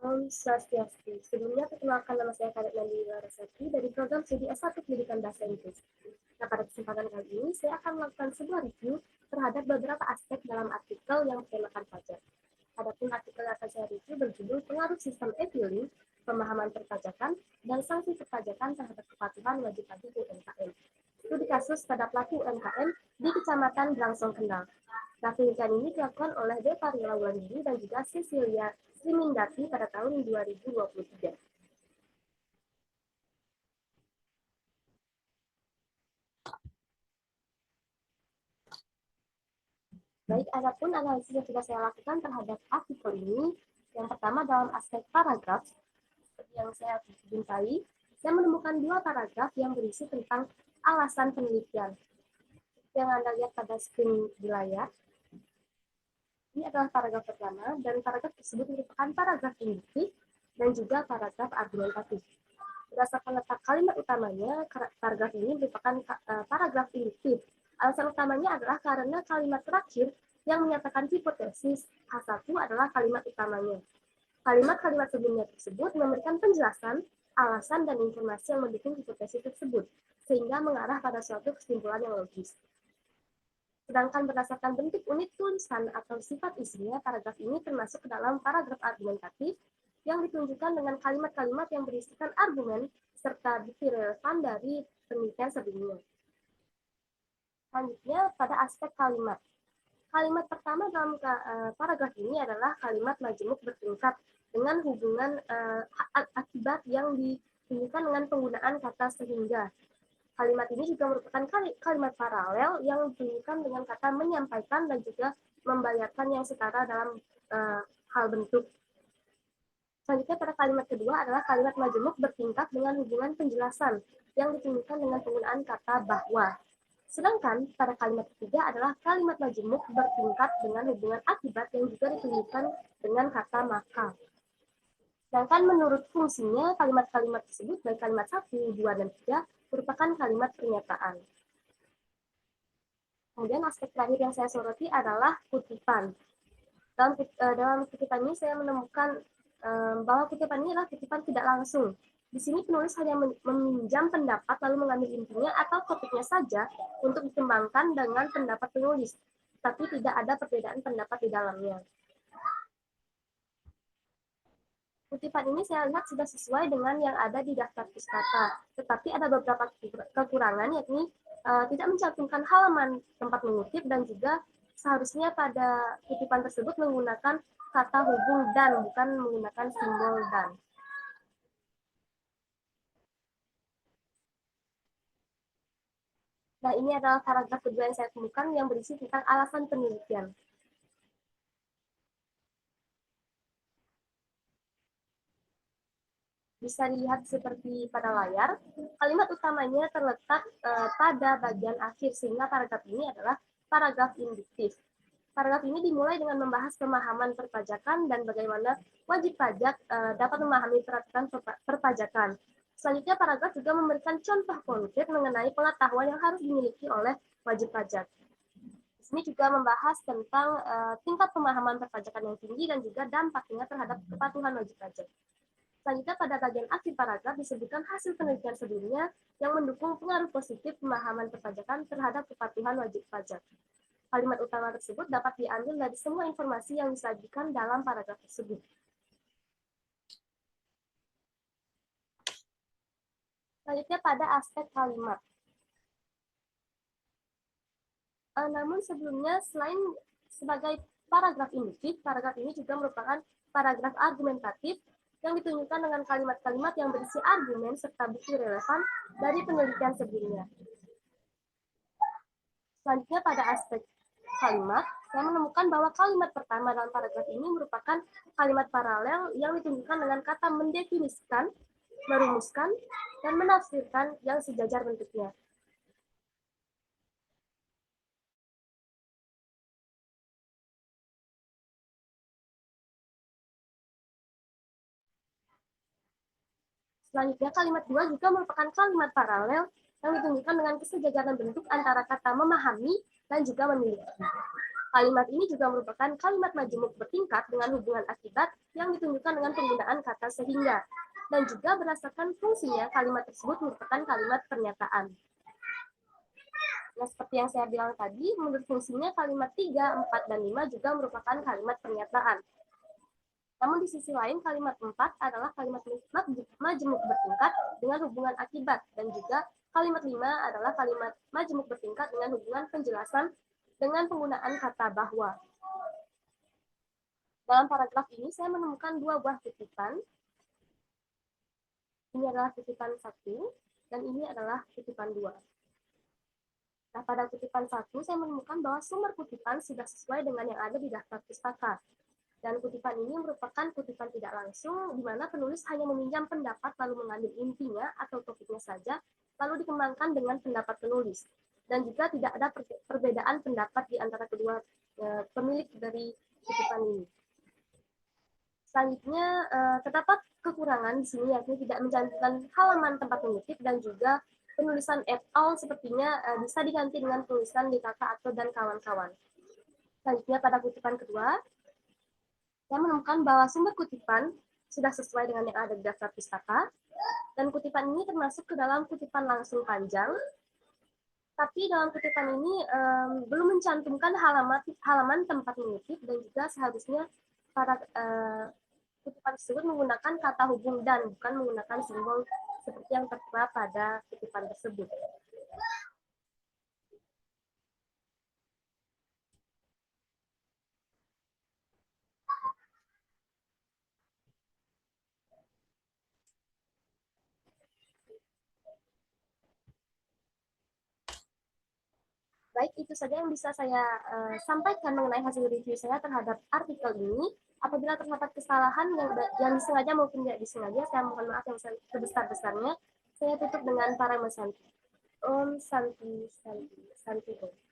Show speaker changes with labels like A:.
A: Om Swastiastu. Sebelumnya perkenalkan nama saya Kadek Nandi Larasati dari program studi S1 Pendidikan Bahasa Inggris. Nah, pada kesempatan kali ini saya akan melakukan sebuah review terhadap beberapa aspek dalam artikel yang bertemakan pajak. Adapun artikel yang akan saya review berjudul Pengaruh Sistem e-filing, Pemahaman Perpajakan, dan Sanksi Perpajakan terhadap Kepatuhan Wajib Pajak UMKM. Studi kasus pada pelaku UMKM di Kecamatan Blangsong Kendal. Nah, penelitian ini dilakukan oleh Deva Rila Wulandari dan juga Cecilia Srimindati pada tahun 2023. Baik, adapun analisis yang sudah saya lakukan terhadap artikel ini, yang pertama dalam aspek paragraf, seperti yang saya jumpai, saya menemukan dua paragraf yang berisi tentang alasan penelitian. Yang Anda lihat pada screen di layar, ini adalah paragraf pertama, dan paragraf tersebut merupakan paragraf induktif dan juga paragraf argumentatif. Berdasarkan letak kalimat utamanya, paragraf ini merupakan paragraf induktif. Alasan utamanya adalah karena kalimat terakhir yang menyatakan hipotesis H1 adalah kalimat utamanya. Kalimat-kalimat sebelumnya tersebut memberikan penjelasan, alasan, dan informasi yang mendukung hipotesis tersebut, sehingga mengarah pada suatu kesimpulan yang logis. Sedangkan berdasarkan bentuk unit tulisan atau sifat isinya, paragraf ini termasuk ke dalam paragraf argumentatif yang ditunjukkan dengan kalimat-kalimat yang berisikan argumen serta bukti relevan dari penelitian sebelumnya. Selanjutnya, pada aspek kalimat. Kalimat pertama dalam paragraf ini adalah kalimat majemuk bertingkat dengan hubungan akibat yang ditunjukkan dengan penggunaan kata sehingga. Kalimat ini juga merupakan kalimat paralel yang ditunjukkan dengan kata menyampaikan dan juga membayarkan yang setara dalam hal bentuk. Selanjutnya pada kalimat kedua adalah kalimat majemuk bertingkat dengan hubungan penjelasan yang ditunjukkan dengan penggunaan kata bahwa. Sedangkan pada kalimat ketiga adalah kalimat majemuk bertingkat dengan hubungan akibat yang juga ditunjukkan dengan kata maka. Sedangkan menurut fungsinya, kalimat-kalimat tersebut, baik kalimat 1, 2, dan 3, merupakan kalimat pernyataan. Kemudian aspek terakhir yang saya soroti adalah kutipan. Dalam kutipan ini saya menemukan bahwa kutipan ini adalah kutipan tidak langsung. Di sini penulis hanya meminjam pendapat lalu mengambil intinya atau topiknya saja untuk dikembangkan dengan pendapat penulis, tapi tidak ada perbedaan pendapat di dalamnya. Kutipan ini saya lihat sudah sesuai dengan yang ada di daftar pustaka, tetapi ada beberapa kekurangan, yakni tidak mencantumkan halaman tempat mengutip dan juga seharusnya pada kutipan tersebut menggunakan kata hubung dan, bukan menggunakan simbol dan. Nah, ini adalah paragraf kedua yang saya temukan yang berisi tentang alasan penelitian. Bisa dilihat seperti pada layar, kalimat utamanya terletak pada bagian akhir, sehingga paragraf ini adalah paragraf induktif. Paragraf ini dimulai dengan membahas pemahaman perpajakan dan bagaimana wajib pajak dapat memahami peraturan perpajakan. Selanjutnya, paragraf juga memberikan contoh konkret mengenai pengetahuan yang harus dimiliki oleh wajib pajak. Di sini juga membahas tentang tingkat pemahaman perpajakan yang tinggi dan juga dampaknya terhadap kepatuhan wajib pajak. Selanjutnya, pada bagian akhir paragraf disebutkan hasil penelitian sebelumnya yang mendukung pengaruh positif pemahaman perpajakan terhadap kepatuhan wajib pajak. Kalimat utama tersebut dapat diambil dari semua informasi yang disajikan dalam paragraf tersebut. Selanjutnya pada aspek kalimat. Namun sebelumnya, selain sebagai paragraf induktif, paragraf ini juga merupakan paragraf argumentatif yang ditunjukkan dengan kalimat-kalimat yang berisi argumen serta bukti relevan dari penelitian sebelumnya. Selanjutnya pada aspek kalimat, saya menemukan bahwa kalimat pertama dalam paragraf ini merupakan kalimat paralel yang ditunjukkan dengan kata mendefinisikan, merumuskan, dan menafsirkan yang sejajar bentuknya. Selanjutnya, kalimat dua juga merupakan kalimat paralel yang ditunjukkan dengan kesejajaran bentuk antara kata memahami dan juga memiliki. Kalimat ini juga merupakan kalimat majemuk bertingkat dengan hubungan akibat yang ditunjukkan dengan penggunaan kata sehingga. Dan juga berdasarkan fungsinya, kalimat tersebut merupakan kalimat pernyataan. Nah, seperti yang saya bilang tadi, menurut fungsinya kalimat 3, 4, dan 5 juga merupakan kalimat pernyataan. Namun di sisi lain, kalimat 4 adalah kalimat majemuk bertingkat dengan hubungan akibat. Dan juga kalimat 5 adalah kalimat majemuk bertingkat dengan hubungan penjelasan dengan penggunaan kata bahwa. Dalam paragraf ini saya menemukan dua buah kutipan. Ini adalah kutipan 1 dan ini adalah kutipan 2. Nah, pada kutipan 1 saya menemukan bahwa sumber kutipan sudah sesuai dengan yang ada di daftar pustaka. Dan kutipan ini merupakan kutipan tidak langsung, di mana penulis hanya meminjam pendapat lalu mengambil intinya atau topiknya saja, lalu dikembangkan dengan pendapat penulis. Dan juga tidak ada perbedaan pendapat di antara kedua pemilik dari kutipan ini. Selanjutnya, terdapat kekurangan di sini, yakni tidak mencantumkan halaman tempat mengutip dan juga penulisan et al. Sepertinya bisa diganti dengan tulisan DKK atau dan kawan-kawan. Selanjutnya, pada kutipan kedua, saya menemukan bahwa sumber kutipan sudah sesuai dengan yang ada di daftar pustaka, dan kutipan ini termasuk ke dalam kutipan langsung panjang, tapi dalam kutipan ini belum mencantumkan halaman tempat mengutip, dan juga seharusnya pada kutipan tersebut menggunakan kata hubung dan bukan menggunakan simbol seperti yang tertera pada kutipan tersebut. Baik, itu saja yang bisa saya sampaikan mengenai hasil review saya terhadap artikel ini. Apabila terdapat kesalahan yang disengaja maupun tidak disengaja, saya mohon maaf yang sebesar-besarnya. Saya tutup dengan para Santi. Om Santi Santi Santi Om.